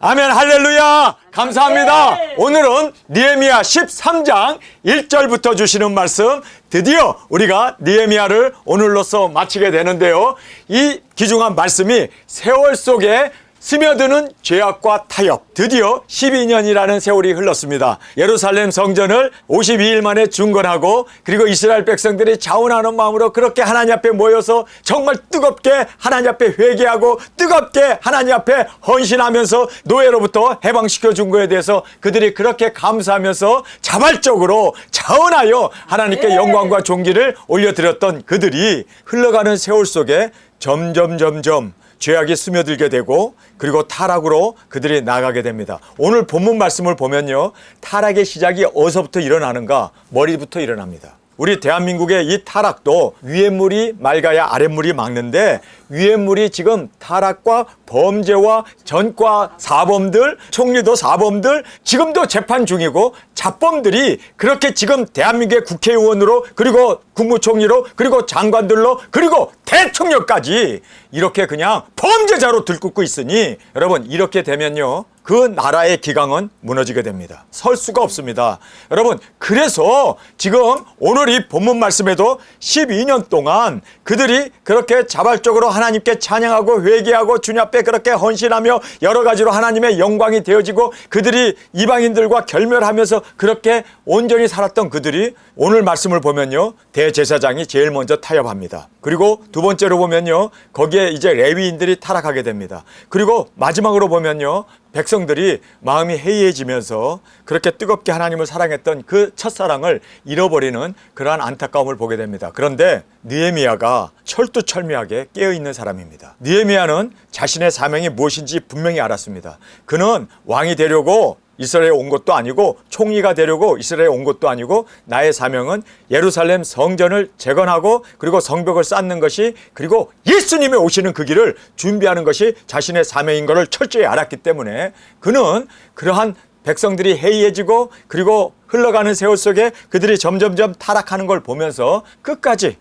아멘, 할렐루야. 감사합니다. 오늘은 느헤미야 13장 1절부터 주시는 말씀, 드디어 우리가 느헤미야를 오늘로써 마치게 되는데요. 이 귀중한 말씀이 세월 속에 스며드는 죄악과 타협, 드디어 12년이라는 세월이 흘렀습니다. 예루살렘 성전을 52일 만에 중건하고, 그리고 이스라엘 백성들이 자원하는 마음으로 그렇게 하나님 앞에 모여서 정말 뜨겁게 하나님 앞에 회개하고 뜨겁게 하나님 앞에 헌신하면서 노예로부터 해방시켜 준 것에 대해서 그들이 그렇게 감사하면서 자발적으로 자원하여 하나님께 영광과 존귀를 올려드렸던 그들이 흘러가는 세월 속에 점점 죄악이 스며들게 되고, 그리고 타락으로 그들이 나가게 됩니다. 오늘 본문 말씀을 보면요, 타락의 시작이 어디서부터 일어나는가? 머리부터 일어납니다. 우리 대한민국의 이 타락도 위에 물이 맑아야 아래 물이 맑는데, 위에 물이 지금 타락과 범죄와 전과 사범들, 총리도 사범들, 지금도 재판 중이고 잡범들이 그렇게 지금 대한민국의 국회의원으로, 그리고 국무총리로, 그리고 장관들로, 그리고 대통령까지 이렇게 그냥 범죄자로 들끓고 있으니, 여러분 이렇게 되면요, 그 나라의 기강은 무너지게 됩니다. 설 수가 없습니다. 여러분, 그래서 지금 오늘 이 본문 말씀에도 12년 동안 그들이 그렇게 자발적으로 하나님께 찬양하고 회개하고 주님 앞에 그렇게 헌신하며 여러 가지로 하나님의 영광이 되어지고, 그들이 이방인들과 결멸하면서 그렇게 온전히 살았던 그들이 오늘 말씀을 보면요, 대제사장이 제일 먼저 타협합니다. 그리고 두 번째로 보면요, 거기에 이제 레위인들이 타락하게 됩니다. 그리고 마지막으로 보면요, 백성들이 마음이 해이해지면서 그렇게 뜨겁게 하나님을 사랑했던 그 첫사랑을 잃어버리는 그러한 안타까움을 보게 됩니다. 그런데 느헤미야가 철두철미하게 깨어있는 사람입니다. 느헤미야는 자신의 사명이 무엇인지 분명히 알았습니다. 그는 왕이 되려고 이스라엘에 온 것도 아니고, 총리가 되려고 이스라엘에 온 것도 아니고, 나의 사명은 예루살렘 성전을 재건하고, 그리고 성벽을 쌓는 것이, 그리고 예수님이 오시는 그 길을 준비하는 것이 자신의 사명인 것을 철저히 알았기 때문에, 그는 그러한 백성들이 해이해지고, 그리고 흘러가는 세월 속에 그들이 점점점 타락하는 걸 보면서 끝까지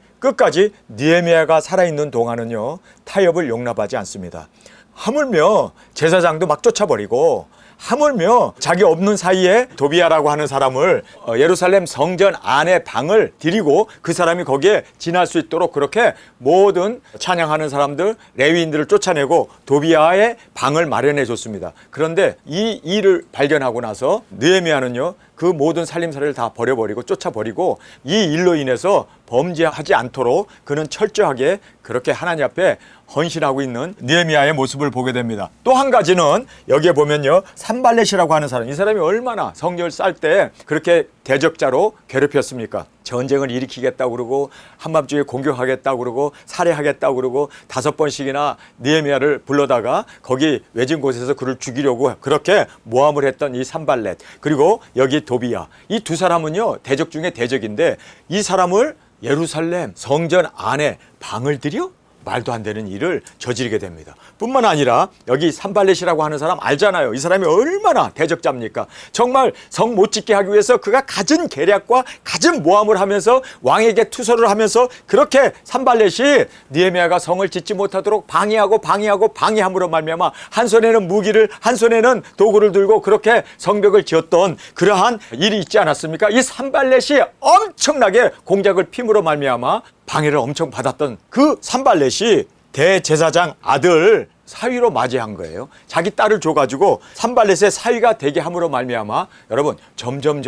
느헤미야가 살아있는 동안은요, 타협을 용납하지 않습니다. 하물며 제사장도 막 쫓아버리고, 하물며 자기 없는 사이에 도비야라고 하는 사람을 예루살렘 성전 안에 방을 들이고 그 사람이 거기에 지날 수 있도록 그렇게 모든 찬양하는 사람들, 레위인들을 쫓아내고 도비야의 방을 마련해 줬습니다. 그런데 이 일을 발견하고 나서 느헤미야는요, 그 모든 살림살이를 다 버려버리고 쫓아버리고, 이 일로 인해서 범죄하지 않도록 그는 철저하게 그렇게 하나님 앞에 헌신하고 있는 느헤미야의 모습을 보게 됩니다. 또 한 가지는 여기에 보면요, 산발렛이라고 하는 사람, 이 사람이 얼마나 성전을 쌓을 때 그렇게 대적자로 괴롭혔습니까? 전쟁을 일으키겠다고 그러고, 한밤중에 공격하겠다고 그러고, 살해하겠다고 그러고, 5번씩이나 느헤미야를 불러다가 거기 외진 곳에서 그를 죽이려고 그렇게 모함을 했던 이 산발렛, 그리고 여기 도비야, 이 두 사람은요, 대적 중에 대적인데, 이 사람을 예루살렘 성전 안에 방을 들여? 말도 안 되는 일을 저지르게 됩니다. 뿐만 아니라 여기 산발렛이라고 하는 사람 알잖아요. 이 사람이 얼마나 대적자입니까? 정말 성 못 짓게 하기 위해서 그가 갖은 계략과 갖은 모함을 하면서 왕에게 투서를 하면서 그렇게 산발렛이 느헤미야가 성을 짓지 못하도록 방해함으로 말미암아 한 손에는 무기를, 한 손에는 도구를 들고 그렇게 성벽을 지었던 그러한 일이 있지 않았습니까? 이 산발렛이 엄청나게 공작을 핌으로 말미암아 방해를 엄청 받았던 그 산발렛이 대제사장 아들 사위로 맞이한 거예요. 자기 딸을 줘가지고 산발렛의 사위가 되게 함으로 말미암아, 여러분 점점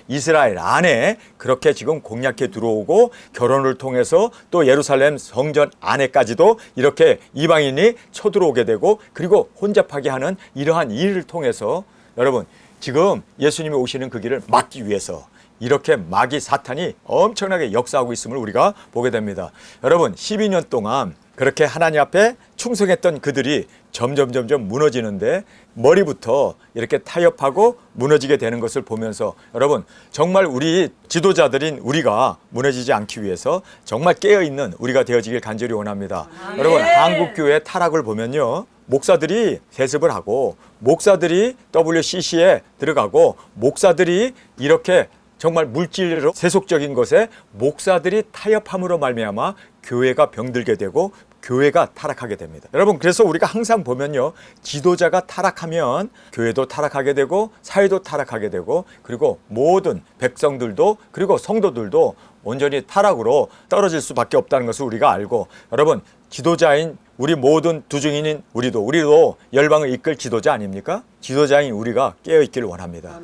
이스라엘 안에 그렇게 지금 공략해 들어오고, 결혼을 통해서 또 예루살렘 성전 안에까지도 이렇게 이방인이 쳐들어오게 되고, 그리고 혼잡하게 하는 이러한 일을 통해서, 여러분 지금 예수님이 오시는 그 길을 막기 위해서 이렇게 마귀 사탄이 엄청나게 역사하고 있음을 우리가 보게 됩니다. 여러분 12년 동안 그렇게 하나님 앞에 충성했던 그들이 점점 무너지는데, 머리부터 이렇게 타협하고 무너지게 되는 것을 보면서, 여러분 정말 우리 지도자들인 우리가 무너지지 않기 위해서 정말 깨어있는 우리가 되어지길 간절히 원합니다. 여러분 한국교회 타락을 보면요, 목사들이 세습을 하고, 목사들이 WCC에 들어가고, 목사들이 이렇게 정말 물질로 세속적인 것에 목사들이 타협함으로 말미암아 교회가 병들게 되고, 교회가 타락하게 됩니다. 여러분, 그래서 우리가 항상 보면요, 지도자가 타락하면 교회도 타락하게 되고 사회도 타락하게 되고 그리고 모든 백성들도 그리고 성도들도 온전히 타락으로 떨어질 수밖에 없다는 것을 우리가 알고, 여러분, 지도자인 우리 모든 두중인인 우리도 열방을 이끌 지도자 아닙니까? 지도자인 우리가 깨어있기를 원합니다.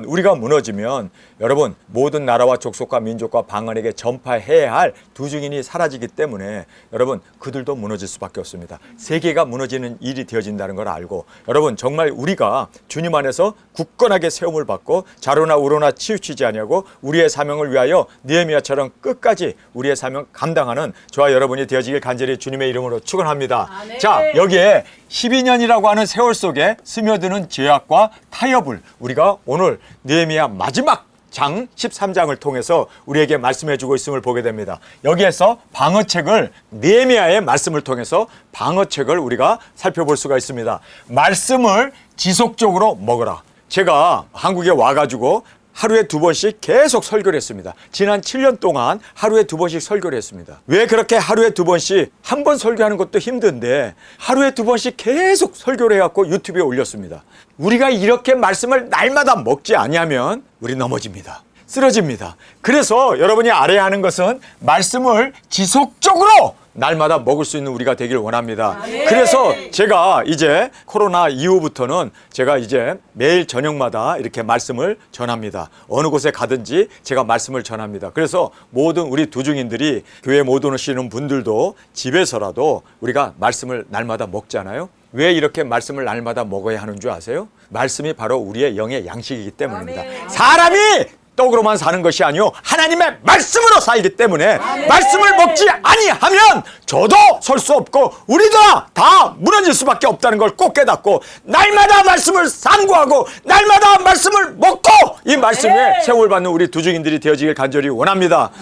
우리가 무너지면 여러분, 모든 나라와 족속과 민족과 방언에게 전파해야 할 두중인이 사라지기 때문에 여러분, 그들도 무너질 수밖에 없습니다. 세계가 무너지는 일이 되어진다는 걸 알고, 여러분, 정말 우리가 주님 안에서 굳건하게 세움을 받고 자로나 우로나 치우치지 아니하고 우리의 사명을 위하여 느헤미야처럼 끝까지 우리의 사명 감당하는 저와 여러분이 되어지길 간절히 주님의 이름으로 축원합니다. 자, 여기에 12년이라고 하는 세월 속에 스며드는 죄악과 타협을 우리가 오늘 느헤미야 마지막 장 13장을 통해서 우리에게 말씀해 주고 있음을 보게 됩니다. 여기에서 방어책을, 느헤미야의 말씀을 통해서 방어책을 우리가 살펴볼 수가 있습니다. 말씀을 지속적으로 먹어라. 제가 한국에 와가지고 하루에 2번씩 계속 설교를 했습니다. 지난 7년 동안 하루에 2번씩 설교를 했습니다. 왜 그렇게 하루에 2번씩, 한 번 설교하는 것도 힘든데 하루에 2번씩 계속 설교를 해갖고 유튜브에 올렸습니다. 우리가 이렇게 말씀을 날마다 먹지 아니하면 우리 넘어집니다. 쓰러집니다. 그래서 여러분이 알아야 하는 것은 말씀을 지속적으로 날마다 먹을 수 있는 우리가 되길 원합니다. 그래서 제가 이제 코로나 이후부터는 제가 이제 매일 저녁마다 이렇게 말씀을 전합니다. 어느 곳에 가든지 제가 말씀을 전합니다. 그래서 모든 우리 두중인들이 교회 못 오시는 분들도 집에서라도 우리가 말씀을 날마다 먹잖아요. 왜 이렇게 말씀을 날마다 먹어야 하는 줄 아세요? 말씀이 바로 우리의 영의 양식이기 때문입니다. 사람이 떡으로만 사는 것이 아니요 하나님의 말씀으로 살기 때문에 말씀을 먹지 아니하면 저도 설 수 없고 우리도 다 무너질 수밖에 없다는 걸 꼭 깨닫고 날마다 말씀을 상고하고 날마다 말씀을 먹고 이 말씀에 세월 받는 우리 두중인들이 되어지길 간절히 원합니다.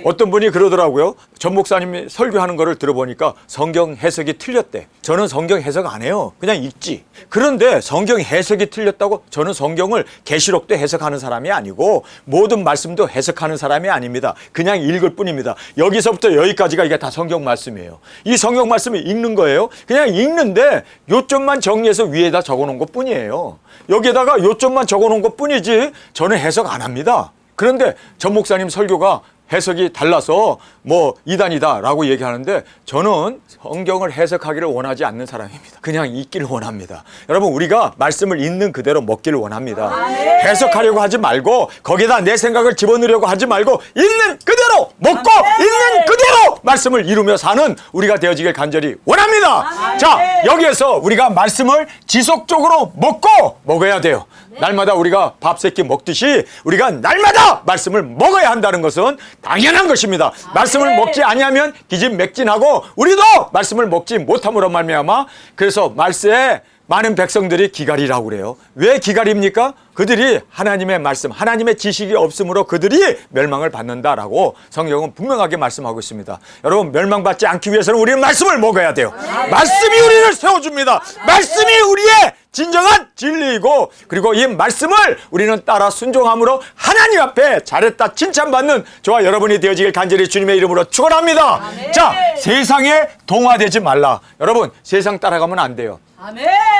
어떤 분이 그러더라고요. 전 목사님이 설교하는 거를 들어보니까 성경 해석이 틀렸대. 저는 성경 해석 안 해요. 그냥 읽지. 그런데 성경 해석이 틀렸다고 저는 성경을 계시록도 해석하는 사람이 아니고 모든 말씀도 해석하는 사람이 아닙니다. 그냥 읽을 뿐입니다. 여기서부터 여기까지가 이게 다 성경 말씀이에요. 이 성경 말씀을 읽는 거예요. 그냥 읽는데 요점만 정리해서 위에다 적어놓은 것 뿐이에요. 여기에다가 요점만 적어놓은 것 뿐이지 저는 해석 안 합니다. 그런데 전 목사님 설교가 해석이 달라서 뭐 이단이다 라고 얘기하는데 저는 성경을 해석하기를 원하지 않는 사람입니다. 그냥 읽기를 원합니다. 여러분, 우리가 말씀을 있는 그대로 먹기를 원합니다. 해석하려고 하지 말고 거기다 내 생각을 집어넣으려고 하지 말고 있는 그대로 먹고 있는 그대로 말씀을 이루며 사는 우리가 되어지길 간절히 원합니다. 자, 여기에서 우리가 말씀을 지속적으로 먹어야 돼요. 날마다 우리가 밥 세끼 먹듯이 우리가 날마다 말씀을 먹어야 한다는 것은 당연한 것입니다. 말씀을 먹지 아니하면 기진맥진하고 우리도 말씀을 먹지 못함으로 말미암아 그래서 말세에 많은 백성들이 기갈이라고 그래요. 왜 기갈입니까? 그들이 하나님의 말씀, 하나님의 지식이 없으므로 그들이 멸망을 받는다라고 성경은 분명하게 말씀하고 있습니다. 여러분, 멸망받지 않기 위해서는 우리는 말씀을 먹어야 돼요. 말씀이 우리를 세워줍니다. 말씀이 우리의 진정한 진리이고 그리고 이 말씀을 우리는 따라 순종함으로 하나님 앞에 잘했다 칭찬받는 저와 여러분이 되어지길 간절히 주님의 이름으로 축원합니다. 자, 세상에 동화되지 말라. 여러분, 세상 따라가면 안 돼요.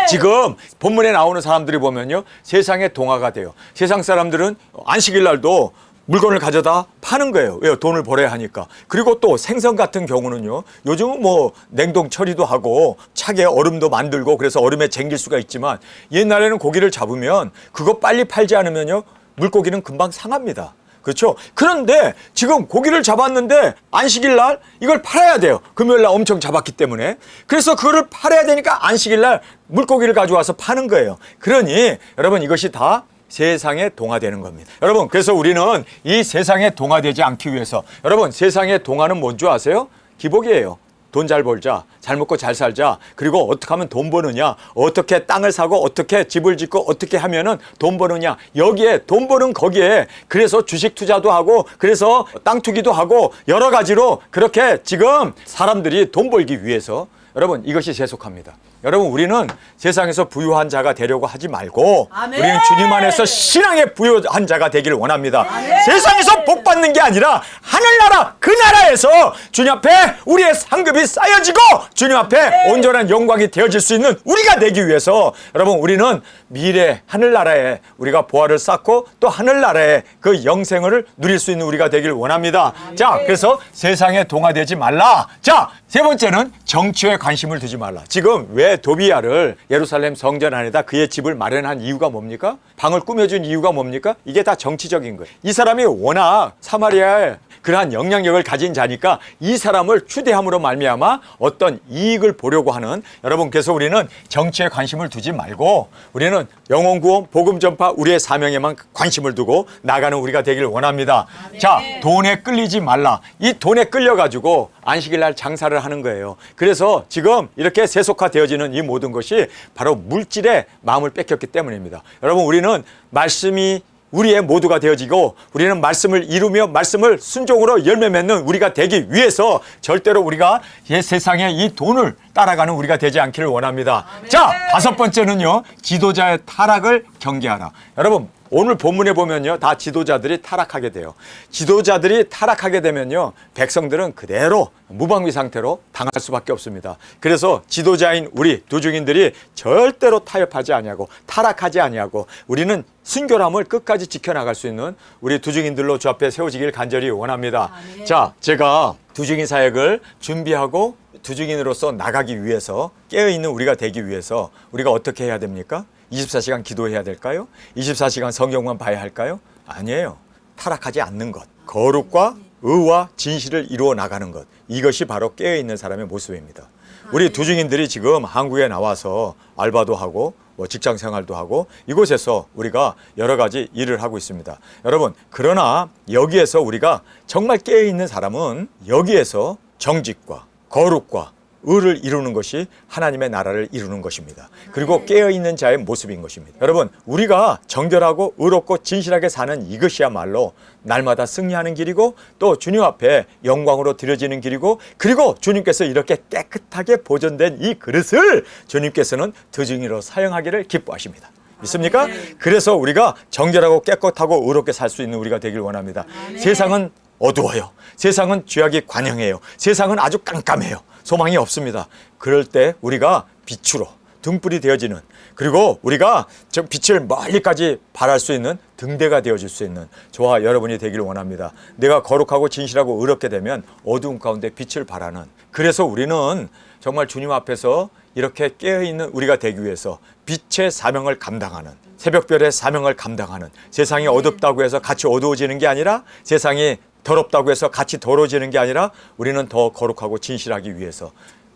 지금 본문에 나오는 사람들이 보면요, 세상에 동화가 돼요. 세상 사람들은 안식일 날도 물건을 가져다 파는 거예요. 왜요? 돈을 벌어야 하니까. 그리고 또 생선 같은 경우는요, 요즘은 뭐 냉동 처리도 하고 차게 얼음도 만들고 그래서 얼음에 쟁길 수가 있지만 옛날에는 고기를 잡으면 그거 빨리 팔지 않으면요, 물고기는 금방 상합니다. 그렇죠? 그런데 지금 고기를 잡았는데 안식일 날 이걸 팔아야 돼요. 금요일 날 엄청 잡았기 때문에. 그래서 그거를 팔아야 되니까 안식일 날 물고기를 가져와서 파는 거예요. 그러니 여러분, 이것이 다 세상에 동화되는 겁니다. 여러분, 그래서 우리는 이 세상에 동화되지 않기 위해서, 여러분, 세상의 동화는 뭔 줄 아세요? 기복이에요. 돈 잘 벌자, 잘 먹고 잘 살자, 그리고 어떻게 하면 돈 버느냐, 어떻게 땅을 사고 어떻게 집을 짓고 어떻게 하면은 돈 버느냐, 여기에 돈 버는 거기에 그래서 주식 투자도 하고 그래서 땅 투기도 하고 여러 가지로 그렇게 지금 사람들이 돈 벌기 위해서, 여러분, 이것이 세속합니다. 여러분 우리는 세상에서 부유한 자가 되려고 하지 말고 아멘. 우리는 주님 안에서 신앙의 부유한 자가 되기를 원합니다. 아멘. 세상에서 복 받는 게 아니라 하늘나라 그 나라에서 주님 앞에 우리의 상급이 쌓여지고 주님 앞에 온전한 영광이 되어질 수 있는 우리가 되기 위해서 여러분 우리는 미래 하늘나라에 우리가 보화를 쌓고 또 하늘나라에 그 영생을 누릴 수 있는 우리가 되기를 원합니다. 자, 그래서 세상에 동화되지 말라. 자, 세 번째는 정치에 관심을 두지 말라. 지금 왜 도비야를 예루살렘 성전 안에다 그의 집을 마련한 이유가 뭡니까? 방을 꾸며준 이유가 뭡니까? 이게 다 정치적인 거예요. 이 사람이 워낙 사마리아에 그러한 영향력을 가진 자니까 이 사람을 추대함으로 말미암아 어떤 이익을 보려고 하는 여러분, 그래서 우리는 정치에 관심을 두지 말고 우리는 영혼 구원, 복음 전파 우리의 사명에만 관심을 두고 나가는 우리가 되기를 원합니다. 자, 돈에 끌리지 말라. 이 돈에 끌려가지고 안식일 날 장사를 하는 거예요. 그래서 지금 이렇게 세속화되어지는 이 모든 것이 바로 물질에 마음을 뺏겼기 때문입니다. 여러분, 우리는 말씀이 우리의 모두가 되어지고 우리는 말씀을 이루며 말씀을 순종으로 열매 맺는 우리가 되기 위해서 절대로 우리가 세상에 이 돈을 따라가는 우리가 되지 않기를 원합니다. 자, 다섯 번째는요, 지도자의 타락을 경계하라. 여러분, 오늘 본문에 보면요, 다 지도자들이 타락하게 돼요. 지도자들이 타락하게 되면요, 백성들은 그대로 무방비 상태로 당할 수밖에 없습니다. 그래서 지도자인 우리 두중인들이 절대로 타협하지 아니하고 타락하지 아니하고 우리는 순결함을 끝까지 지켜나갈 수 있는 우리 두중인들로 주 앞에 세워지길 간절히 원합니다. 자, 제가 두중인 사역을 준비하고 두중인으로서 나가기 위해서, 깨어있는 우리가 되기 위해서 우리가 어떻게 해야 됩니까? 24시간 기도해야 될까요? 24시간 성경만 봐야 할까요? 아니에요. 타락하지 않는 것, 거룩과 의와 진실을 이루어 나가는 것, 이것이 바로 깨어있는 사람의 모습입니다. 우리 두중인들이 지금 한국에 나와서 알바도 하고 직장 생활도 하고 이곳에서 우리가 여러 가지 일을 하고 있습니다. 여러분, 그러나 여기에서 우리가 정말 깨어있는 사람은 여기에서 정직과 거룩과 의를 이루는 것이 하나님의 나라를 이루는 것입니다. 그리고 깨어있는 자의 모습인 것입니다. 여러분, 우리가 정결하고 의롭고 진실하게 사는 이것이야말로 날마다 승리하는 길이고 또 주님 앞에 영광으로 드려지는 길이고, 그리고 주님께서 이렇게 깨끗하게 보존된 이 그릇을 주님께서는 두중이로 사용하기를 기뻐하십니다. 믿습니까? 그래서 우리가 정결하고 깨끗하고 의롭게 살 수 있는 우리가 되길 원합니다. 세상은 어두워요. 세상은 죄악이 관영해요. 세상은 아주 깜깜해요. 소망이 없습니다. 그럴 때 우리가 빛으로 등불이 되어지는, 그리고 우리가 저 빛을 멀리까지 발할 수 있는 등대가 되어질 수 있는 저와 여러분이 되기를 원합니다. 내가 거룩하고 진실하고 의롭게 되면 어두운 가운데 빛을 발하는, 그래서 우리는 정말 주님 앞에서 이렇게 깨어있는 우리가 되기 위해서 빛의 사명을 감당하는, 새벽별의 사명을 감당하는, 세상이 어둡다고 해서 같이 어두워지는 게 아니라, 세상이 더럽다고 해서 같이 더러워지는 게 아니라 우리는 더 거룩하고 진실하기 위해서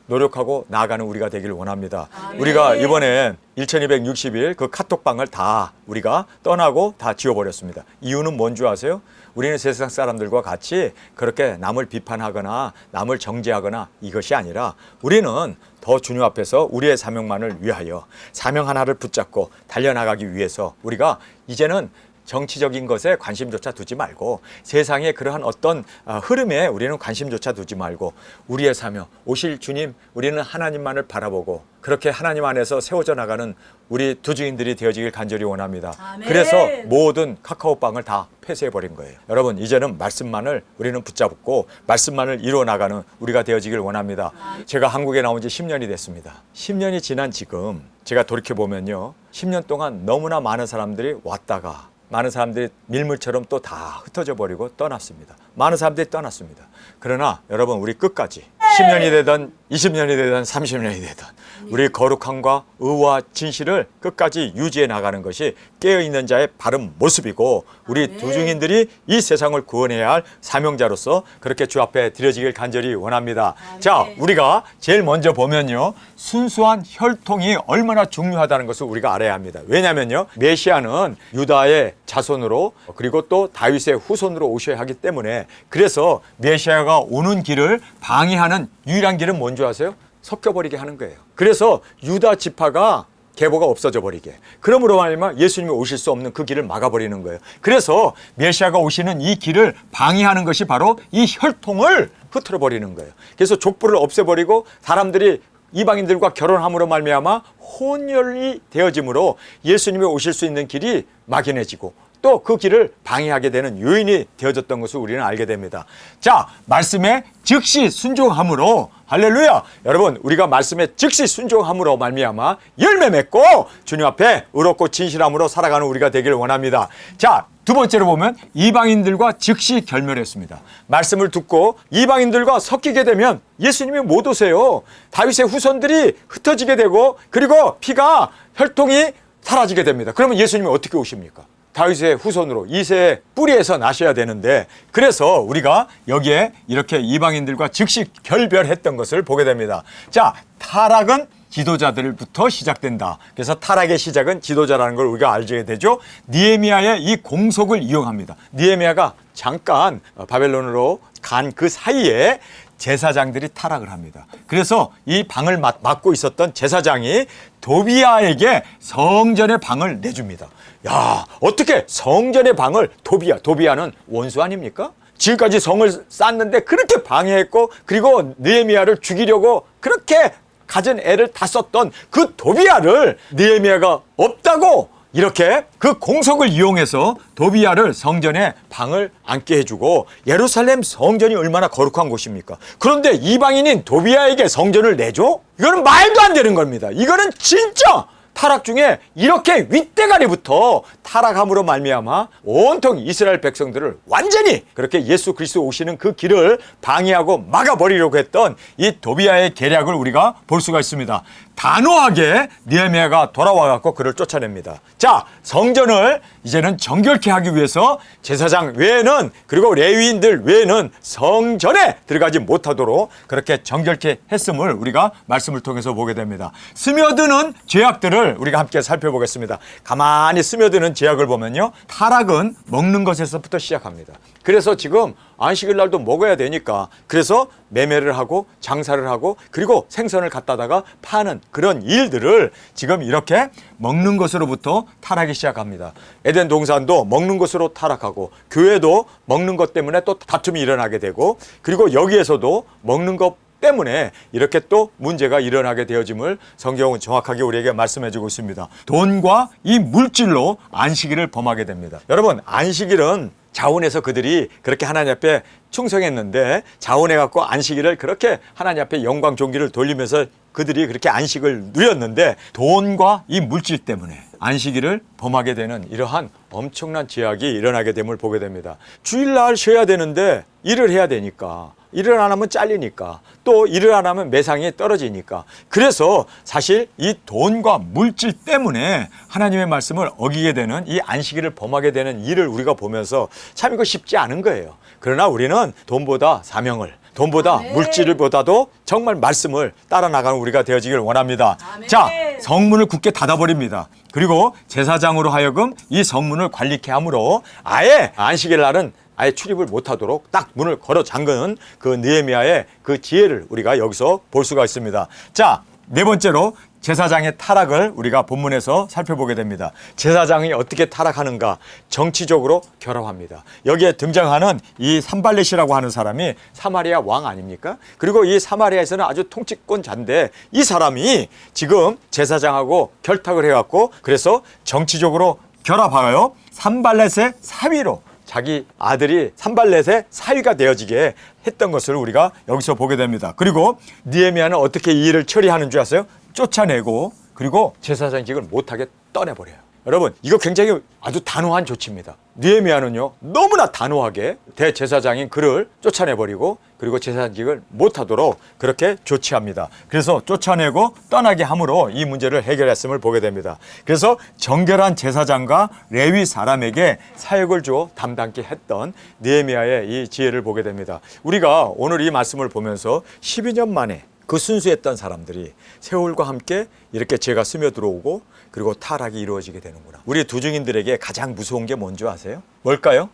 노력하고 나아가는 우리가 되기를 원합니다. 우리가 이번에 1260일 그 카톡방을 다 우리가 떠나고 다 지워버렸습니다. 이유는 뭔 줄 아세요? 우리는 세상 사람들과 같이 그렇게 남을 비판하거나 남을 정죄하거나 이것이 아니라 우리는 더 주님 앞에서 우리의 사명만을 위하여 사명 하나를 붙잡고 달려나가기 위해서 우리가 이제는 정치적인 것에 관심조차 두지 말고 세상의 그러한 어떤 흐름에 우리는 관심조차 두지 말고 우리의 사명, 오실 주님, 우리는 하나님만을 바라보고 그렇게 하나님 안에서 세워져 나가는 우리 두중인들이 되어지길 간절히 원합니다. 아멘. 그래서 모든 카카오방을 다 폐쇄해버린 거예요. 여러분, 이제는 말씀만을 우리는 붙잡고 말씀만을 이루어 나가는 우리가 되어지길 원합니다. 제가 한국에 나온 지 10년이 됐습니다. 10년이 지난 지금 제가 돌이켜보면요, 10년 동안 너무나 많은 사람들이 왔다가 많은 사람들이 밀물처럼 또 다 흩어져 버리고 떠났습니다. 많은 사람들이 떠났습니다. 그러나 여러분, 우리 끝까지 10년이 되든 20년이 되든 30년이 되든 우리 거룩함과 의와 진실을 끝까지 유지해 나가는 것이 깨어있는 자의 바른 모습이고 우리 두중인들이 이 세상을 구원해야 할 사명자로서 그렇게 주 앞에 드려지길 간절히 원합니다. 자, 우리가 제일 먼저 보면요, 순수한 혈통이 얼마나 중요하다는 것을 우리가 알아야 합니다. 왜냐하면요, 메시아는 유다의 자손으로 그리고 또 다윗의 후손으로 오셔야 하기 때문에, 그래서 메시아가 오는 길을 방해하는 유일한 길은 뭔지 아세요? 섞여버리게 하는 거예요. 그래서 유다 지파가 계보가 없어져 버리게, 그러므로 말미암아 예수님이 오실 수 없는 그 길을 막아버리는 거예요. 그래서 메시아가 오시는 이 길을 방해하는 것이 바로 이 혈통을 흐트러 버리는 거예요. 그래서 족보를 없애버리고 사람들이 이방인들과 결혼함으로 말미암아 혼혈이 되어짐으로 예수님이 오실 수 있는 길이 막연해지고 또 그 길을 방해하게 되는 요인이 되어졌던 것을 우리는 알게 됩니다. 자, 말씀에 즉시 순종함으로 할렐루야! 여러분, 우리가 말씀에 즉시 순종함으로 말미암아 열매 맺고 주님 앞에 의롭고 진실함으로 살아가는 우리가 되기를 원합니다. 자, 두 번째로 보면 이방인들과 즉시 결멸했습니다. 말씀을 듣고 이방인들과 섞이게 되면 예수님이 못 오세요. 다윗의 후손들이 흩어지게 되고 그리고 피가 혈통이 사라지게 됩니다. 그러면 예수님이 어떻게 오십니까? 다윗의 후손으로 이새의 뿌리에서 나셔야 되는데, 그래서 우리가 여기에 이렇게 이방인들과 즉시 결별했던 것을 보게 됩니다. 자, 타락은 지도자들부터 시작된다. 그래서 타락의 시작은 지도자라는 걸 우리가 알게 되죠. 느헤미야의 이 공속을 이용합니다. 느헤미야가 잠깐 바벨론으로 간 그 사이에 제사장들이 타락을 합니다. 그래서 이 방을 맡고 있었던 제사장이 도비야에게 성전의 방을 내줍니다. 야, 어떻게 성전의 방을 도비야는 원수 아닙니까? 지금까지 성을 쌓는데 그렇게 방해했고 그리고 느헤미야를 죽이려고 그렇게 가진 애를 다 썼던 그 도비야를 느헤미야가 없다고 이렇게 그 공석을 이용해서 도비야를 성전에 방을 앉게 해주고, 예루살렘 성전이 얼마나 거룩한 곳입니까? 그런데 이방인인 도비야에게 성전을 내줘? 이거는 말도 안 되는 겁니다. 이거는 진짜 타락 중에 이렇게 윗대가리부터 타락함으로 말미암아 온통 이스라엘 백성들을 완전히 그렇게 예수 그리스도 오시는 그 길을 방해하고 막아버리려고 했던 이 도비야의 계략을 우리가 볼 수가 있습니다. 단호하게 느헤미야가 돌아와 갖고 그를 쫓아냅니다. 자, 성전을 이제는 정결케 하기 위해서 제사장 외에는, 그리고 레위인들 외에는 성전에 들어가지 못하도록 그렇게 정결케 했음을 우리가 말씀을 통해서 보게 됩니다. 스며드는 죄악들을 우리가 함께 살펴보겠습니다. 가만히 스며드는 죄악을 보면요, 타락은 먹는 것에서부터 시작합니다. 그래서 지금 안식일 날도 먹어야 되니까 그래서 매매를 하고 장사를 하고 그리고 생선을 갖다다가 파는 그런 일들을 지금 이렇게 먹는 것으로부터 타락이 시작합니다. 에덴 동산도 먹는 것으로 타락하고 교회도 먹는 것 때문에 또 다툼이 일어나게 되고, 그리고 여기에서도 먹는 것 때문에 이렇게 또 문제가 일어나게 되어짐을 성경은 정확하게 우리에게 말씀해 주고 있습니다. 돈과 이 물질로 안식일을 범하게 됩니다. 여러분, 안식일은 자원해서 그들이 그렇게 하나님 앞에 충성했는데, 자원해갖고 안식일을 그렇게 하나님 앞에 영광 존귀를 돌리면서 그들이 그렇게 안식을 누렸는데, 돈과 이 물질 때문에 안식일을 범하게 되는 이러한 엄청난 죄악이 일어나게 됨을 보게 됩니다. 주일날 쉬어야 되는데 일을 해야 되니까, 일을 안 하면 잘리니까, 또 일을 안 하면 매상이 떨어지니까, 그래서 사실 이 돈과 물질 때문에 하나님의 말씀을 어기게 되는, 이 안식일을 범하게 되는 일을 우리가 보면서 참 이거 쉽지 않은 거예요. 그러나 우리는 돈보다 사명을, 돈보다 물질보다도 정말 말씀을 따라 나가는 우리가 되어지길 원합니다. 자, 성문을 굳게 닫아버립니다. 그리고 제사장으로 하여금 이 성문을 관리케 함으로 아예 안식일 날은 아예 출입을 못하도록 딱 문을 걸어 잠그는 그 느헤미야의 그 지혜를 우리가 여기서 볼 수가 있습니다. 자, 네 번째로 제사장의 타락을 우리가 본문에서 살펴보게 됩니다. 제사장이 어떻게 타락하는가? 정치적으로 결합합니다. 여기에 등장하는 이 산발렛이라고 하는 사람이 사마리아 왕 아닙니까? 그리고 이 사마리아에서는 아주 통치권자인데 이 사람이 지금 제사장하고 결탁을 해갖고 그래서 정치적으로 결합하여 산발렛의 사위로, 자기 아들이 산발렛의 사위가 되어지게 했던 것을 우리가 여기서 보게 됩니다. 그리고 느헤미야는 어떻게 이 일을 처리하는 줄 아세요? 쫓아내고 그리고 제사장직을 못하게 떠내버려요. 여러분, 이거 굉장히 아주 단호한 조치입니다. 느헤미야는요, 너무나 단호하게 대제사장인 그를 쫓아내버리고 그리고 제사장직을 못하도록 그렇게 조치합니다. 그래서 쫓아내고 떠나게 함으로 이 문제를 해결했음을 보게 됩니다. 그래서 정결한 제사장과 레위 사람에게 사역을 주어 담당케 했던 느헤미야의 이 지혜를 보게 됩니다. 우리가 오늘 이 말씀을 보면서 12년 만에 그 순수했던 사람들이 세월과 함께 이렇게 죄가 스며들어오고 그리고 타락이 이루어지게 되는구나. 우리 두 증인들에게 가장 무서운 게 뭔지 아세요? 뭘까요?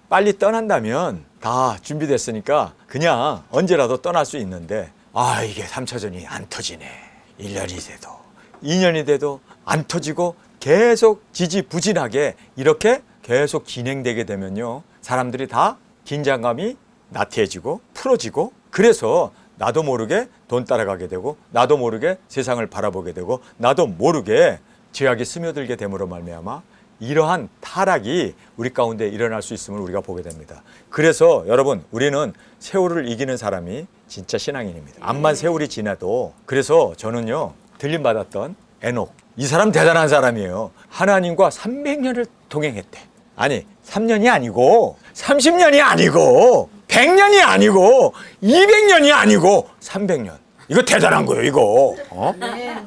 빨리 떠난다면 다 준비됐으니까 그냥 언제라도 떠날 수 있는데, 이게 3차전이 안 터지네. 1년이 돼도 2년이 돼도 안 터지고 계속 지지부진하게 이렇게 계속 진행되게 되면요, 사람들이 다 긴장감이 나태해지고 풀어지고, 그래서 나도 모르게 돈 따라가게 되고 나도 모르게 세상을 바라보게 되고 나도 모르게 죄악이 스며들게 됨으로 말미암아 이러한 타락이 우리 가운데 일어날 수 있음을 우리가 보게 됩니다. 그래서 여러분, 우리는 세월을 이기는 사람이 진짜 신앙인입니다. 암만 세월이 지나도. 그래서 저는요, 들림받았던 에녹, 이 사람 대단한 사람이에요. 하나님과 300년을 동행했대. 아니, 3년이 아니고 30년이 아니고 100년이 아니고 200년이 아니고 300년. 이거 대단한 거예요, 이거.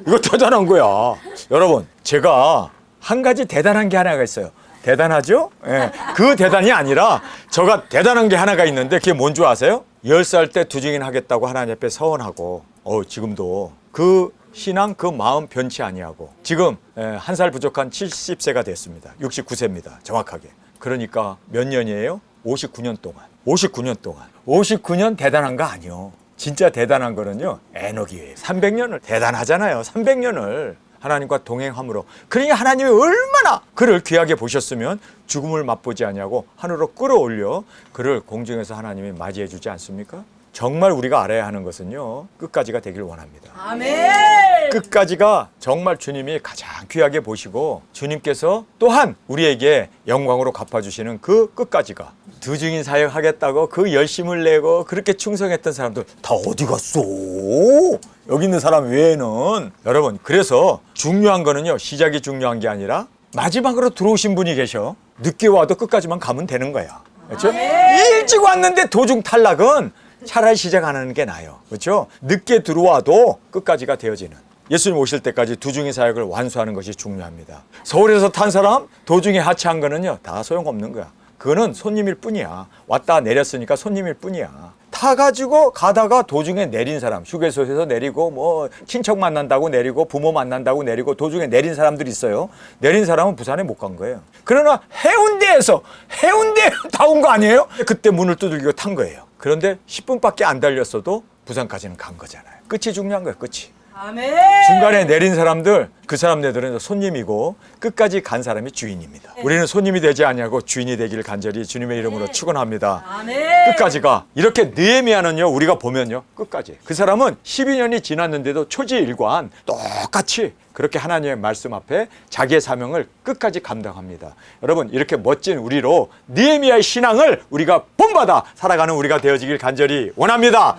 이거 대단한 거야. 여러분, 제가 한 가지 대단한 게 하나가 있어요. 대단하죠? 예. 그 대단이 아니라 저가 대단한 게 하나가 있는데 그게 뭔 줄 아세요? 10살 때 두증인 하겠다고 하나님 앞에 서원하고 지금도 그 신앙 그 마음 변치 아니하고 지금 1살 부족한 70세가 됐습니다. 69세입니다. 정확하게. 그러니까 몇 년이에요? 59년 동안. 59년 동안. 59년 대단한 거 아니요. 진짜 대단한 거는요, 에녹이에요. 300년을. 대단하잖아요. 300년을. 하나님과 동행함으로. 그러니까 하나님이 얼마나 그를 귀하게 보셨으면 죽음을 맛보지 아니하고 하늘로 끌어올려 그를 공중에서 하나님이 맞이해 주지 않습니까? 정말 우리가 알아야 하는 것은요, 끝까지가 되길 원합니다. 아멘. 끝까지가 정말 주님이 가장 귀하게 보시고 주님께서 또한 우리에게 영광으로 갚아주시는 그 끝까지가. 두 증인 사역하겠다고 그 열심을 내고 그렇게 충성했던 사람들 다 어디 갔어? 여기 있는 사람 외에는. 여러분, 그래서 중요한 거는요, 시작이 중요한 게 아니라 마지막으로 들어오신 분이 계셔. 늦게 와도 끝까지만 가면 되는 거야. 그렇죠? 일찍 왔는데 도중 탈락은 차라리 시작 안 하는 게 나아요. 그렇죠? 늦게 들어와도 끝까지가 되어지는. 예수님 오실 때까지 두중의 사역을 완수하는 것이 중요합니다. 서울에서 탄 사람 도중에 하차한 거는요, 다 소용없는 거야. 그거는 손님일 뿐이야. 왔다 내렸으니까 손님일 뿐이야. 타가지고 가다가 도중에 내린 사람, 휴게소에서 내리고 뭐 친척 만난다고 내리고 부모 만난다고 내리고 도중에 내린 사람들이 있어요. 내린 사람은 부산에 못 간 거예요. 그러나 해운대에서 다 온 거 아니에요? 그때 문을 두들기고 탄 거예요. 그런데 10분밖에 안 달렸어도 부산까지는 간 거잖아요. 끝이 중요한 거예요. 끝이. 아멘. 중간에 내린 사람들, 그 사람들은 손님이고 끝까지 간 사람이 주인입니다. 우리는 손님이 되지 아니하고 주인이 되기를 간절히 주님의 이름으로 축원합니다. 아멘. 끝까지가. 이렇게 느헤미야는요, 우리가 보면요, 끝까지. 그 사람은 12년이 지났는데도 초지일관 똑같이 그렇게 하나님의 말씀 앞에 자기의 사명을 끝까지 감당합니다. 여러분, 이렇게 멋진 우리로 느헤미야의 신앙을 우리가 본받아 살아가는 우리가 되어지길 간절히 원합니다.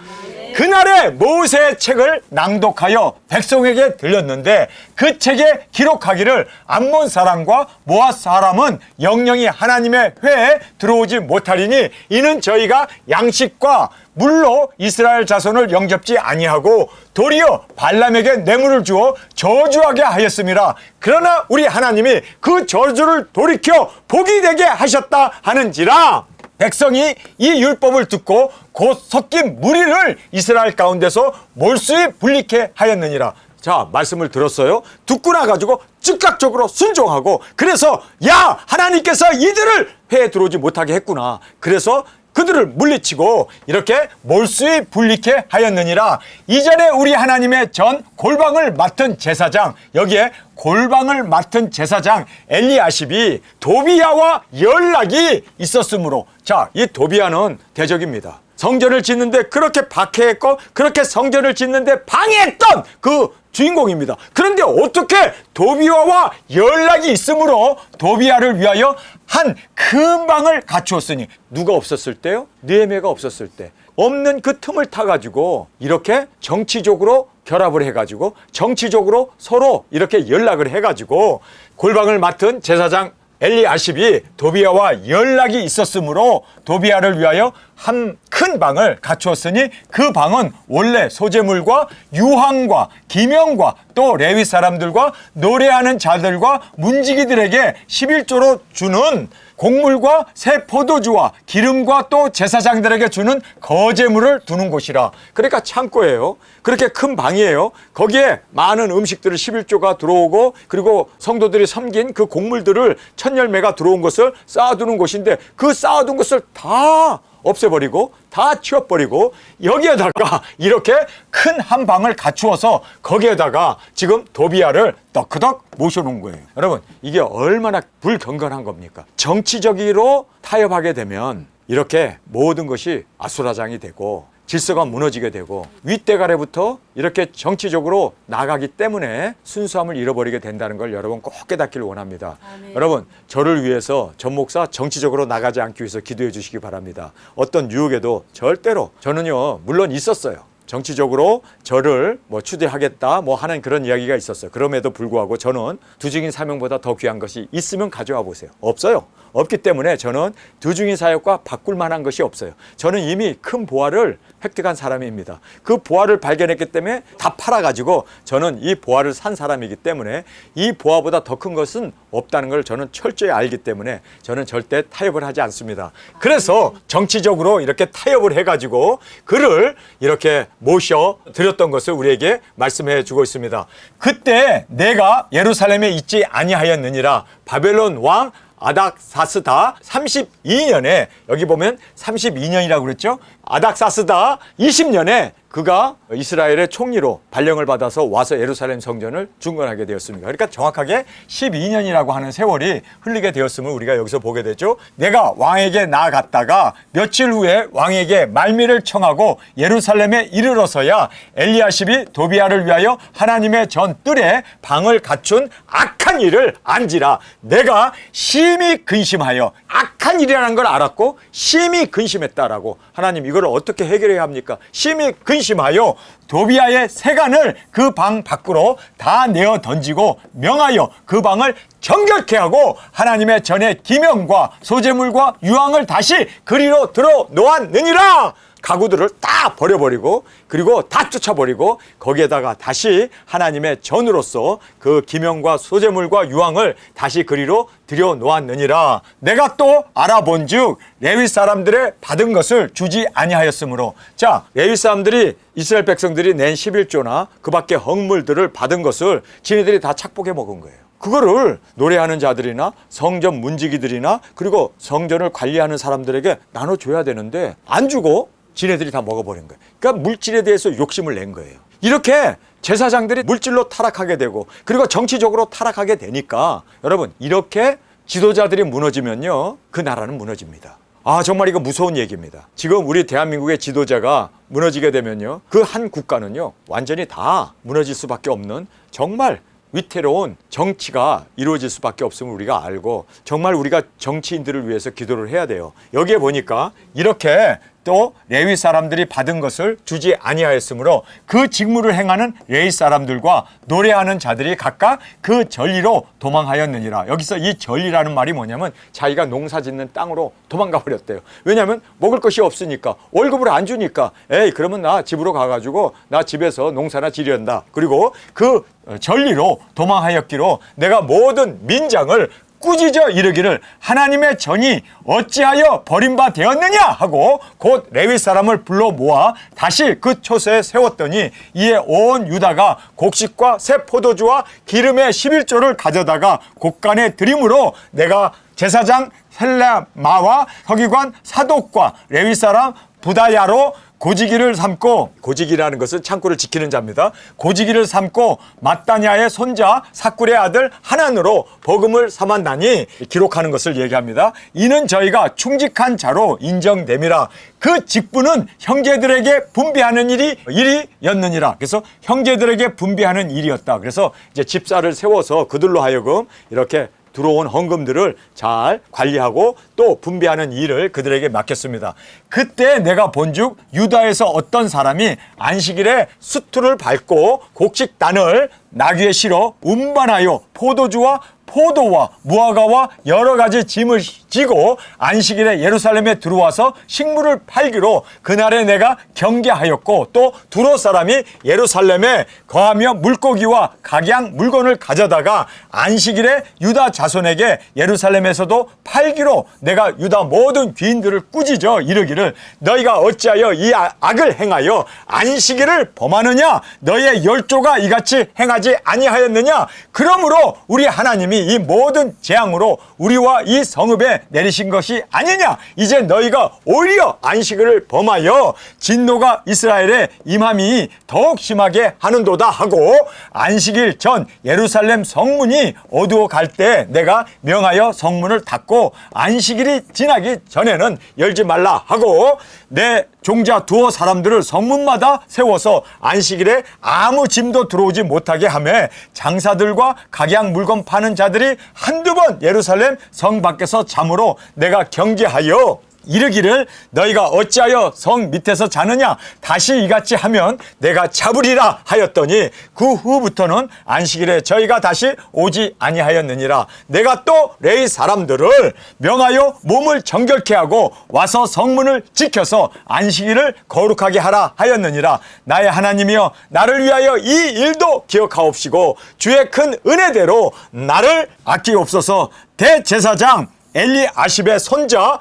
그날에 모세의 책을 낭독하여 백성에게 들렸는데 그 책에 기록하기를 암몬 사람과 모압 사람은 영영이 하나님의 회에 들어오지 못하리니 이는 저희가 양식과 물로 이스라엘 자손을 영접지 아니하고 도리어 발람에게 뇌물을 주어 저주하게 하였음이라. 그러나 우리 하나님이 그 저주를 돌이켜 복이 되게 하셨다 하는지라. 백성이 이 율법을 듣고 곧 섞인 무리를 이스라엘 가운데서 몰수히 분리케 하였느니라. 자, 말씀을 들었어요. 듣고 나가지고 즉각적으로 순종하고, 그래서 야, 하나님께서 이들을 회에 들어오지 못하게 했구나. 그래서 그들을 물리치고 이렇게 몰수히 분리케 하였느니라. 이전에 우리 하나님의 전 골방을 맡은 제사장, 여기에 골방을 맡은 제사장 엘리야십이 도비야와 연락이 있었으므로. 자, 이 도비야는 대적입니다. 성전을 짓는데 그렇게 박해했고 그렇게 성전을 짓는데 방해했던 그 주인공입니다. 그런데 어떻게 도비야와 연락이 있으므로 도비야를 위하여 한 큰 방을 갖추었으니. 누가 없었을 때요? 느헤미야가 없었을 때. 없는 그 틈을 타가지고 이렇게 정치적으로 결합을 해가지고 정치적으로 서로 이렇게 연락을 해가지고 골방을 맡은 제사장 엘리야십이 도비야와 연락이 있었으므로 도비야를 위하여 한 큰 방을 갖추었으니 그 방은 원래 소재물과 유황과 기명과 또 레위 사람들과 노래하는 자들과 문지기들에게 11조로 주는 곡물과 새 포도주와 기름과 또 제사장들에게 주는 거제물을 두는 곳이라. 그러니까 창고예요. 그렇게 큰 방이에요. 거기에 많은 음식들을 11조가 들어오고 그리고 성도들이 섬긴 그 곡물들을 천열매가 들어온 것을 쌓아두는 곳인데 그 쌓아둔 것을 다 없애버리고 다 치워버리고 여기에다가 이렇게 큰 한 방을 갖추어서 거기에다가 지금 도비야를 떡크덕 모셔놓은 거예요. 여러분, 이게 얼마나 불경건한 겁니까? 정치적으로 타협하게 되면 이렇게 모든 것이 아수라장이 되고 질서가 무너지게 되고 윗대가리부터 이렇게 정치적으로 나가기 때문에 순수함을 잃어버리게 된다는 걸 여러분 꼭 깨닫기를 원합니다. 아멘. 여러분, 저를 위해서 전 목사 정치적으로 나가지 않기 위해서 기도해 주시기 바랍니다. 어떤 유혹에도 절대로, 저는요 물론 있었어요. 정치적으로 저를 추대하겠다 하는 그런 이야기가 있었어요. 그럼에도 불구하고 저는 두중인 사명보다 더 귀한 것이 있으면 가져와 보세요. 없어요. 없기 때문에 저는 두중인 사역과 바꿀 만한 것이 없어요. 저는 이미 큰 보화를 획득한 사람입니다. 그 보화를 발견했기 때문에 다 팔아가지고 저는 이 보화를 산 사람이기 때문에 이 보화보다 더 큰 것은 없다는 걸 저는 철저히 알기 때문에 저는 절대 타협을 하지 않습니다. 그래서 정치적으로 이렇게 타협을 해가지고 그를 이렇게 모셔 드렸던 것을 우리에게 말씀해 주고 있습니다. 그때 내가 예루살렘에 있지 아니하였느니라. 바벨론 왕 아닥사스다 32년에, 여기 보면 32년이라고 그랬죠. 아닥사스다 20년에 그가 이스라엘의 총리로 발령을 받아서 와서 예루살렘 성전을 중건하게 되었습니다. 그러니까 정확하게 12년이라고 하는 세월이 흘리게 되었음을 우리가 여기서 보게 되죠. 내가 왕에게 나아갔다가 며칠 후에 왕에게 말미를 청하고 예루살렘에 이르러서야 엘리야십이 도비야를 위하여 하나님의 전 뜰에 방을 갖춘 악한 일을 안지라. 내가 심히 근심하여, 악한 일이라는 걸 알았고 심히 근심했다라고. 하나님, 이걸 어떻게 해결해야 합니까? 심히 근심하여 도비야의 세간을 그 방 밖으로 다 내어 던지고 명하여 그 방을 정결케 하고 하나님의 전에 기명과 소재물과 유황을 다시 그리로 들어 놓았느니라. 가구들을 다 버려버리고 그리고 다 쫓아버리고 거기에다가 다시 하나님의 전으로서 그 기명과 소재물과 유황을 다시 그리로 들여 놓았느니라. 내가 또 알아본즉 레위 사람들의 받은 것을 주지 아니하였으므로. 자, 레위 사람들이 이스라엘 백성들이 낸 11조나 그 밖에 헌물들을 받은 것을 지네들이 다 착복해 먹은 거예요. 그거를 노래하는 자들이나 성전 문지기들이나 그리고 성전을 관리하는 사람들에게 나눠줘야 되는데 안 주고 지네들이 다 먹어버린 거예요. 그러니까 물질에 대해서 욕심을 낸 거예요. 이렇게 제사장들이 물질로 타락하게 되고 그리고 정치적으로 타락하게 되니까 여러분, 이렇게 지도자들이 무너지면요 그 나라는 무너집니다. 아, 정말 이거 무서운 얘기입니다. 지금 우리 대한민국의 지도자가 무너지게 되면요 그 한 국가는요 완전히 다 무너질 수밖에 없는 정말 위태로운 정치가 이루어질 수밖에 없음을 우리가 알고 정말 우리가 정치인들을 위해서 기도를 해야 돼요. 여기에 보니까 이렇게 또 레위 사람들이 받은 것을 주지 아니하였으므로 그 직무를 행하는 레위 사람들과 노래하는 자들이 각각 그 전리로 도망하였느니라. 여기서 이 전리라는 말이 뭐냐면 자기가 농사 짓는 땅으로 도망가 버렸대요. 왜냐하면 먹을 것이 없으니까, 월급을 안 주니까. 에이, 그러면 나 집으로 가가지고 나 집에서 농사나 지련다. 그리고 그 전리로 도망하였기로 내가 모든 민장을 꾸짖어 이르기를 하나님의 전이 어찌하여 버림바 되었느냐 하고 곧 레위 사람을 불러 모아 다시 그 초소에 세웠더니 이에 온 유다가 곡식과 새 포도주와 기름의 11조를 가져다가 곡간에 드림으로 내가 제사장 셀레마와 서기관 사독과 레위 사람 부다야로 고지기를 삼고, 고지기라는 것은 창고를 지키는 자입니다. 고지기를 삼고 마따냐의 손자 사꿀의 아들 하난으로 복음을 삼았나니 기록하는 것을 얘기합니다. 이는 저희가 충직한 자로 인정됨이라. 그 직분은 형제들에게 분배하는 일이었느니라. 그래서 형제들에게 분배하는 일이었다. 그래서 이제 집사를 세워서 그들로 하여금 이렇게 들어온 헌금들을 잘 관리하고 또 분배하는 일을 그들에게 맡겼습니다. 그때 내가 본즉 유다에서 어떤 사람이 안식일에 수투를 밟고 곡식단을 나귀에 실어 운반하여 포도주와 포도와 무화과와 여러 가지 짐을 지고 안식일에 예루살렘에 들어와서 식물을 팔기로 그날에 내가 경계하였고 또 두로 사람이 예루살렘에 거하며 물고기와 각양 물건을 가져다가 안식일에 유다 자손에게 예루살렘에서도 팔기로 내가 유다 모든 귀인들을 꾸짖어 이르기를 너희가 어찌하여 이 악을 행하여 안식일을 범하느냐? 너희의 열조가 이같이 행하지 용서하지 아니하였느냐? 그러므로 우리 하나님이 이 모든 재앙으로 우리와 이 성읍에 내리신 것이 아니냐? 이제 너희가 오히려 안식일을 범하여 진노가 이스라엘에 임함이 더욱 심하게 하는도다 하고, 안식일 전 예루살렘 성문이 어두워 갈 때 내가 명하여 성문을 닫고 안식일이 지나기 전에는 열지 말라 하고, 내 종자 두어 사람들을 성문마다 세워서 안식일에 아무 짐도 들어오지 못하게 하며 장사들과 각양 물건 파는 자들이 한두 번 예루살렘 성 밖에서 잠으로 내가 경계하여 이르기를 너희가 어찌하여 성 밑에서 자느냐? 다시 이같이 하면 내가 잡으리라 하였더니 그 후부터는 안식일에 저희가 다시 오지 아니하였느니라. 내가 또 레위 사람들을 명하여 몸을 정결케 하고 와서 성문을 지켜서 안식일을 거룩하게 하라 하였느니라. 나의 하나님이여, 나를 위하여 이 일도 기억하옵시고 주의 큰 은혜대로 나를 아끼옵소서. 대제사장 엘리아십의 손자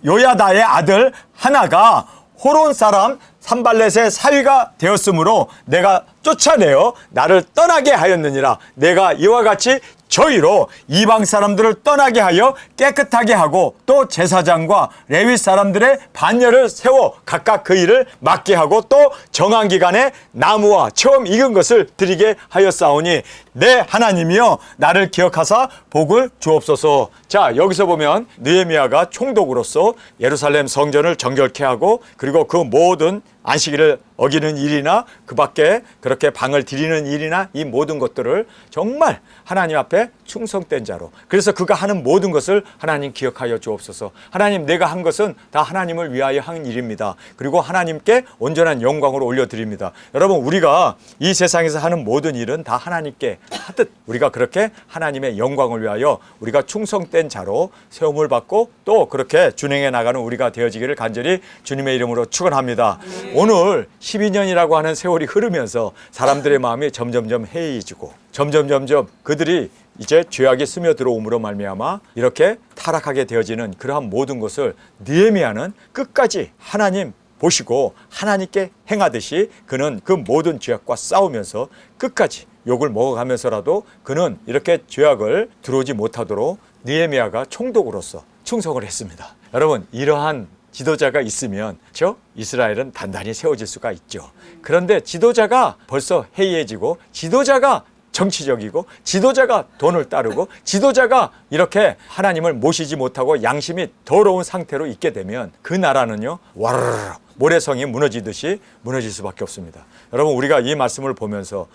요야다의 아들 하나가 호론 사람 산발렛의 사위가 되었으므로 내가 쫓아내어 나를 떠나게 하였느니라. 내가 이와 같이 저희로 이방 사람들을 떠나게 하여 깨끗하게 하고 또 제사장과 레위 사람들의 반열을 세워 각각 그 일을 맡게 하고 또 정한 기간에 나무와 처음 익은 것을 드리게 하였사오니 내 하나님이여, 나를 기억하사 복을 주옵소서. 자, 여기서 보면 느헤미야가 총독으로서 예루살렘 성전을 정결케 하고 그리고 그 모든 안식일을 어기는 일이나 그 밖에 그렇게 방을 드리는 일이나 이 모든 것들을 정말 하나님 앞에 충성된 자로, 그래서 그가 하는 모든 것을 하나님 기억하여 주옵소서. 하나님, 내가 한 것은 다 하나님을 위하여 한 일입니다. 그리고 하나님께 온전한 영광으로 올려드립니다. 여러분, 우리가 이 세상에서 하는 모든 일은 다 하나님께 하듯 우리가 그렇게 하나님의 영광을 위하여 우리가 충성된 자로 세움을 받고 또 그렇게 준행해 나가는 우리가 되어지기를 간절히 주님의 이름으로 축원합니다. 오늘 12년이라고 하는 세월이 흐르면서 사람들의 마음이 점점점 해이해지고 점점점 그들이 이제 죄악이 스며들어옴으로 말미암아 이렇게 타락하게 되어지는 그러한 모든 것을 느헤미야는 끝까지 하나님 보시고 하나님께 행하듯이 그는 그 모든 죄악과 싸우면서 끝까지 욕을 먹어가면서라도 그는 이렇게 죄악을 들어오지 못하도록 느헤미야가 총독으로서 충성을 했습니다. 여러분, 이러한 지도자가 있으면 이스라엘은 단단히 세워질 수가 있죠. 그런데 지도자가 벌써 해이해지고 지도자가 정치적이고 지도자가 돈을 따르고 지도자가 이렇게 하나님을 모시지 못하고 양심이 더러운 상태로 있게 되면 그 나라는요 와르르 모래성이 무너지듯이 무너질 수밖에 없습니다. 여러분, 우리가 이 말씀을 보면서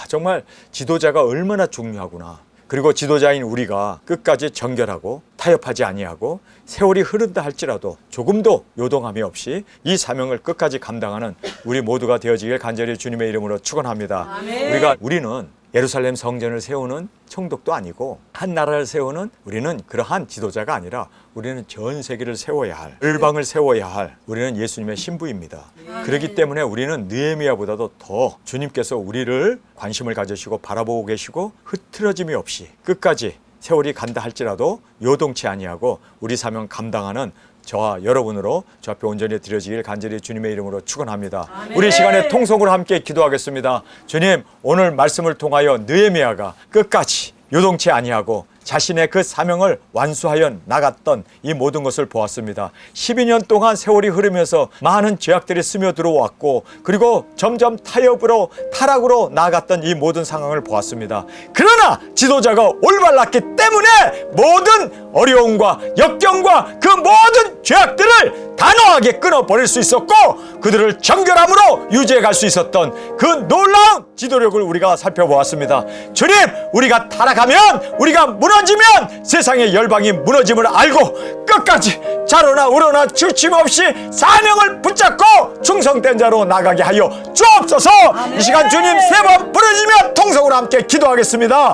정말 지도자가 얼마나 중요하구나. 그리고 지도자인 우리가 끝까지 정결하고 타협하지 아니하고 세월이 흐른다 할지라도 조금도 요동함이 없이 이 사명을 끝까지 감당하는 우리 모두가 되어지길 간절히 주님의 이름으로 축원합니다. 아멘. 우리는 예루살렘 성전을 세우는 총독도 아니고 한 나라를 세우는 우리는 그러한 지도자가 아니라 우리는 전 세계를 세워야 할, 열방을 세워야 할 우리는 예수님의 신부입니다. 그렇기 때문에 우리는 느헤미야보다도 더 주님께서 우리를 관심을 가지시고 바라보고 계시고 흐트러짐이 없이 끝까지 세월이 간다 할지라도 요동치 아니하고 우리 사명 감당하는 저와 여러분으로 주 앞에 온전히 드려지길 간절히 주님의 이름으로 축원합니다. 우리 시간에 통성으로 함께 기도하겠습니다. 주님, 오늘 말씀을 통하여 느헤미야가 끝까지 요동치 아니하고 자신의 그 사명을 완수하여 나갔던 이 모든 것을 보았습니다. 12년 동안 세월이 흐르면서 많은 죄악들이 스며들어왔고 그리고 점점 타협으로 타락으로 나아갔던 이 모든 상황을 보았습니다. 그러나 지도자가 올바랐기 때문에 모든 어려움과 역경과 그 모든 죄악들을 단호하게 끊어버릴 수 있었고 그들을 정결함으로 유지해 갈 수 있었던 그 놀라운 지도력을 우리가 살펴보았습니다. 주님, 우리가 타락하면, 우리가 무너지면 세상의 열방이 무너짐을 알고 끝까지 자로나 우로나 주춤 없이 사명을 붙잡고 충성된 자로 나가게 하여 주옵소서. 이 시간 주님 세 번 부르짖으며 통성으로 함께 기도하겠습니다.